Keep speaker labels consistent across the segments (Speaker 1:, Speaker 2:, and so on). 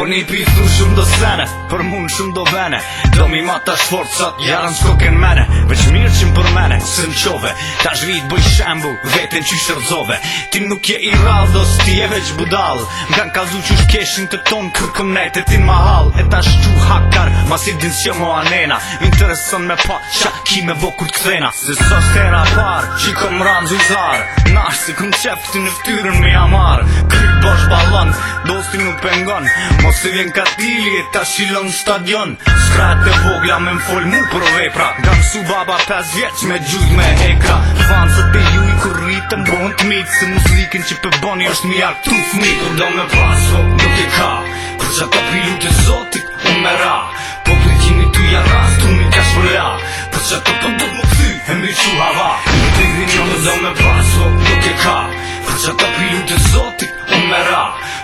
Speaker 1: një pithu shumë do sene, për mund shumë do vene. Do mi ma ta shforcat, jarën s'koken mene. Veç mirë që më për mene, se në qove. Ta zhvit bëj shembu, vetin që shërzove. Ti nuk je i raldos, ti je veç budal. M'kan kazu që shkeshin të ton, kërkëm nejtë tin mahal. E ta shqu hakar, mas i din s'jo mo anena. M'intereson me pa, qa ki me bo kur t'kthena. Se sa stera par, që i kom ranë zuzar. Nash si këm qefti në ftyrën me jamar. Kryt bosh balon, dosti nuk pengon. Mos se vjen katili e ta shilon stadion. Skrat e vogla me m'fol mu për vepra. Kam su baba 5 vjeq me gjujt me ekra. Fansët e ju i kur rritën bon t'mit. Se muzikin që për boni është mi artu fmit. Do me paso, nuk e ka. Kur që ta pilu të zotit, unë me ra. Po plëgjimi tu ja ras, tu mi ka shpërla. Për që ta pëndot më këthy, e mi qu hava. Të grinjonë do me paso, nuk e ka. Kur që ta pilu të zotit, unë me ra.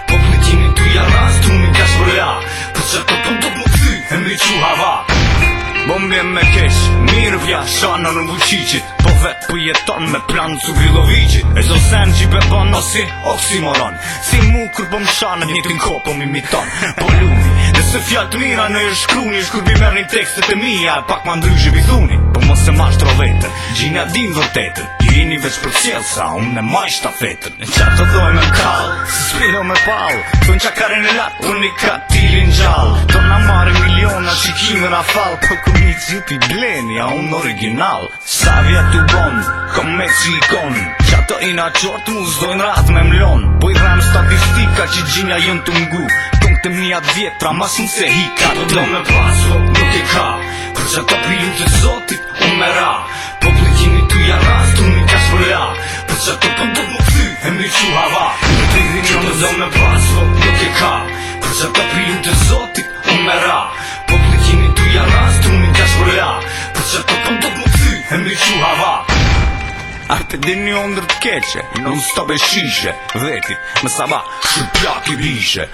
Speaker 1: Po plëgjimi tu ja ras, tu mi ka shpërla. Për që ta pëndot më këthy, e mi qu hava. Bombjen me kesh, mirë vja, shana në vuqicit. Po vet për jeton me planë cu Grillovicit. E zdo sen që i bebon osi oksimoron. Si mu kur po më shanë një t'in ko po m'imiton. Po lumi, nëse fjallë të mira në e shkruni. Shkur bi merë një tekstet e mija, pak ma ndryshë i bithuni. Po mos e mashtro vetën, gjinja din vërtetën. Jini veç për qelsa, unë e maj shtafetën. E qa të doj me kallë, se s'pilo me palë. Thun qa kare në latë, unë i katilin gjallë. To na marë miliona që kime na falë. Po ku një gjupi bleni, a unë original. Sa vjet u bon, kom me që ikon. Qa të ina qortë mu zdojnë ratë me mlon. Po i rram statistika që gjinja jën të mgu. Tong të mijat vjetra, mas në se hika. Do me paso, nuk e ka. Për që ta pilu të zotit, unë me ra. Po plëgjimi tu ja ras, tu mi ka shpërla. Për që ta pëndot më këthy, e mi qu hava. Të grinjonë do me paso, nuk e ka. Për që ta pilu të zotit, unë me ra. Po plëgjimi tu ja ras, tu mi ka shpërla. Për që ta pëndot më këthy, e mi qu hava. Arpe din një ndër t'keqe, non stop e shishe. Vetit, me saba, shërplak i vishe.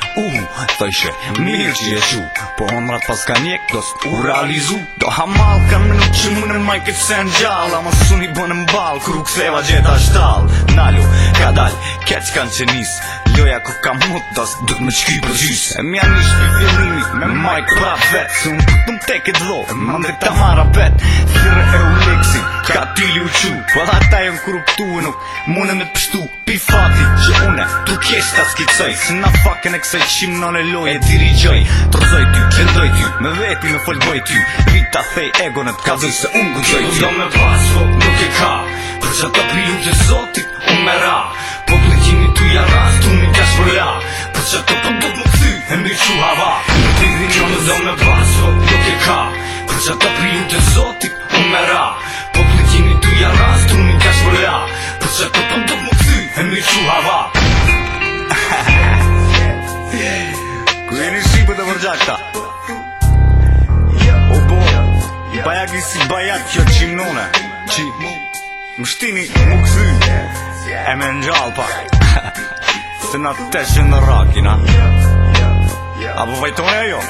Speaker 1: Thojshe, mirë që je shu. Po ondrat pas ka njek, do s'u realizu. Do hamal kan me nuk që më në majket se në gjall. A më suni bënë m'bal, kër u ktheva gjeta shtall. Nalu, ka dal, keq kanë që nis. Loja ku ka mut, do s'duk me qky për gjys. E mja nish për fillimi, me majk prap vet. Se unë të më teke d'lo, e më ndër ta mara bet. Thire e u leksi, ka tili u qu. Po ata jon korruptu e nuk mune me t'pështu. Pi fati që une tu kesh ta skicoj. Se na faken e kësaj qim non e loje dirigjoj. Tërzoj ty, qëndoj ty, me veti me folboj ty. Vita thej egonet ka dhoj se unë gudzoj ty. Do me paso, nuk e ka. Për që ta pilu të zotit, unë me ra. Po plëgjimi tu ja ras, tu mi ka shpërla. Për që ta pëndot më këthy, e mi qu hava. Të grinjonë do me paso, nuk e ka. Për që ta pilu të zotit, unë me ra. Po plëgjimi tu ja ras, tu mi ka shpërla. Për që ta pëndot më këthy, e mi qu hava. Ku jeni shqipët e vërgjakta? O bo, bajak i si bajak kjo qimnone. Që më shtini më këthy, e me në gjallë pak. Se na teshin në rakin, a? Apo vajtone ajo?